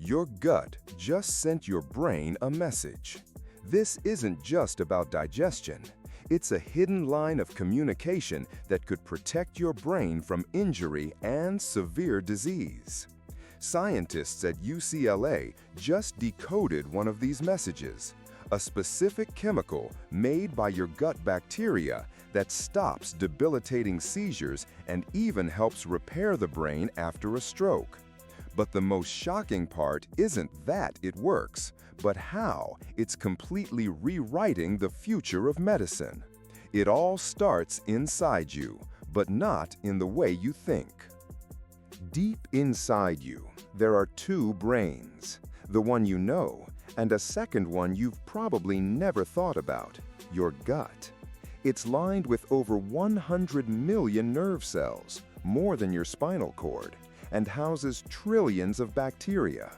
Your gut just sent your brain a message. This isn't just about digestion. It's a hidden line of communication that could protect your brain from injury and severe disease. Scientists at UCLA just decoded one of these messages, a specific chemical made by your gut bacteria that stops debilitating seizures and even helps repair the brain after a stroke. But the most shocking part isn't that it works, but how it's completely rewriting the future of medicine. It all starts inside you, but not in the way you think. Deep inside you, there are two brains, the one you know, and a second one you've probably never thought about, your gut. It's lined with over 100 million nerve cells, more than your spinal cord, and houses trillions of bacteria.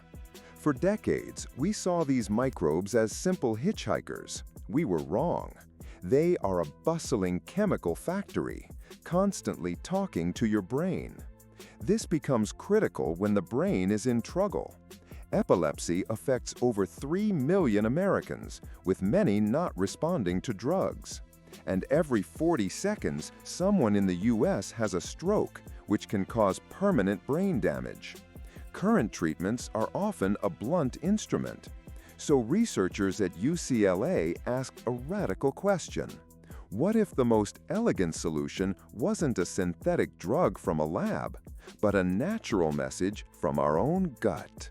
For decades, we saw these microbes as simple hitchhikers. We were wrong. They are a bustling chemical factory, constantly talking to your brain. This becomes critical when the brain is in trouble. Epilepsy affects over 3 million Americans, with many not responding to drugs. And every 40 seconds, someone in the US has a stroke, which can cause permanent brain damage. Current treatments are often a blunt instrument. So researchers at UCLA asked a radical question. What if the most elegant solution wasn't a synthetic drug from a lab, but a natural message from our own gut?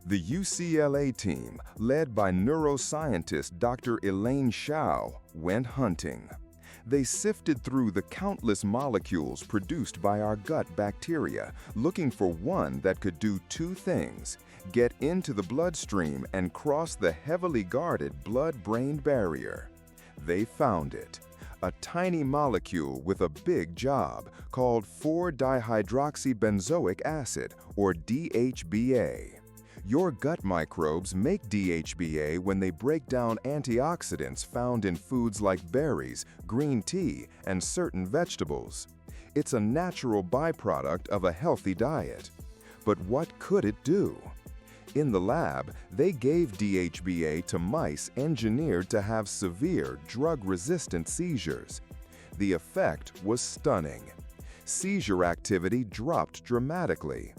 The UCLA team, led by neuroscientist Dr. Elaine Shao, went hunting. They sifted through the countless molecules produced by our gut bacteria, looking for one that could do two things: get into the bloodstream and cross the heavily guarded blood-brain barrier. They found it. A tiny molecule with a big job called 4-dihydroxybenzoic acid, or DHBA. Your gut microbes make DHBA when they break down antioxidants found in foods like berries, green tea, and certain vegetables. It's a natural byproduct of a healthy diet. But what could it do? In the lab, they gave DHBA to mice engineered to have severe drug-resistant seizures. The effect was stunning. Seizure activity dropped dramatically.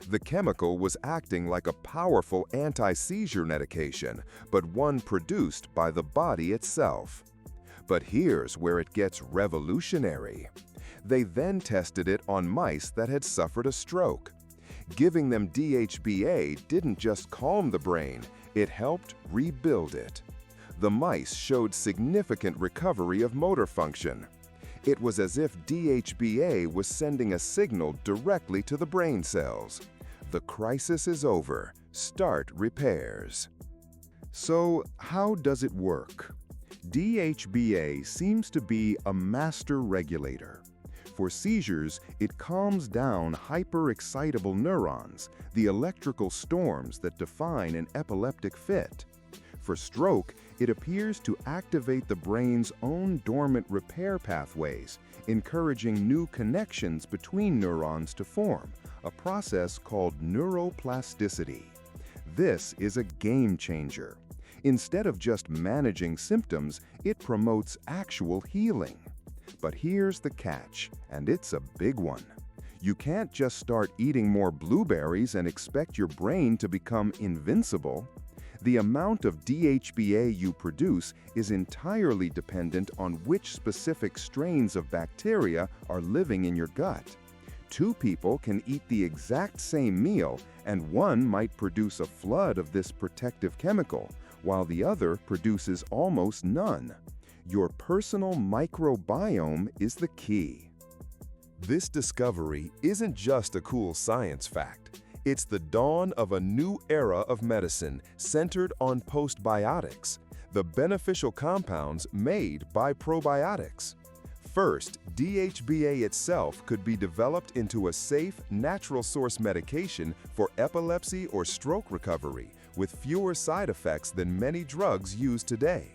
The chemical was acting like a powerful anti-seizure medication, but one produced by the body itself. But here's where it gets revolutionary. They then tested it on mice that had suffered a stroke. Giving them DHBA didn't just calm the brain, it helped rebuild it. The mice showed significant recovery of motor function. It was as if DHBA was sending a signal directly to the brain cells. The crisis is over. Start repairs. So, how does it work? DHBA seems to be a master regulator. For seizures, it calms down hyperexcitable neurons, the electrical storms that define an epileptic fit. For stroke, it appears to activate the brain's own dormant repair pathways, encouraging new connections between neurons to form, a process called neuroplasticity. This is a game changer. Instead of just managing symptoms, it promotes actual healing. But here's the catch, and it's a big one. You can't just start eating more blueberries and expect your brain to become invincible. The amount of DHBA you produce is entirely dependent on which specific strains of bacteria are living in your gut. Two people can eat the exact same meal, and one might produce a flood of this protective chemical, while the other produces almost none. Your personal microbiome is the key. This discovery isn't just a cool science fact. It's the dawn of a new era of medicine centered on postbiotics, the beneficial compounds made by probiotics. First, DHBA itself could be developed into a safe, natural source medication for epilepsy or stroke recovery, with fewer side effects than many drugs used today.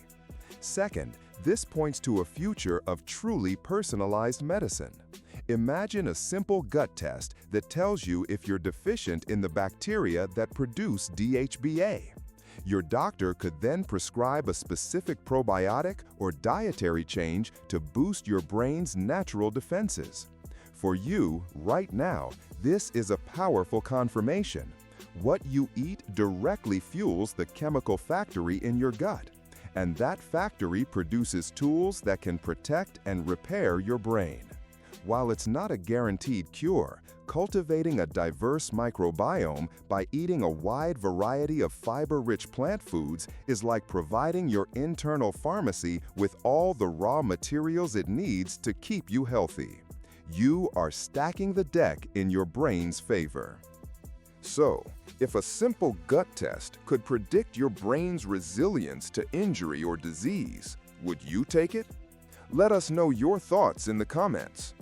Second, this points to a future of truly personalized medicine. Imagine a simple gut test that tells you if you're deficient in the bacteria that produce DHBA. Your doctor could then prescribe a specific probiotic or dietary change to boost your brain's natural defenses. For you, right now, this is a powerful confirmation. What you eat directly fuels the chemical factory in your gut, and that factory produces tools that can protect and repair your brain. While it's not a guaranteed cure, cultivating a diverse microbiome by eating a wide variety of fiber-rich plant foods is like providing your internal pharmacy with all the raw materials it needs to keep you healthy. You are stacking the deck in your brain's favor. So, if a simple gut test could predict your brain's resilience to injury or disease, would you take it? Let us know your thoughts in the comments.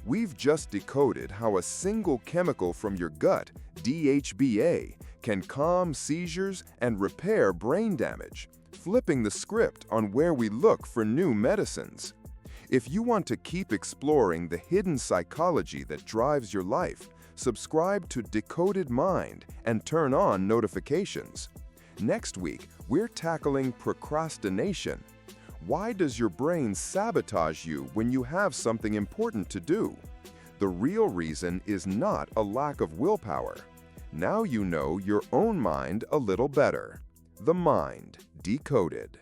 We've just decoded how a single chemical from your gut, DHBA, can calm seizures and repair brain damage, flipping the script on where we look for new medicines. If you want to keep exploring the hidden psychology that drives your life, subscribe to Decoded Mind and turn on notifications. Next week, we're tackling procrastination. Why does your brain sabotage you when you have something important to do? The real reason is not a lack of willpower. Now you know your own mind a little better. The Mind Decoded.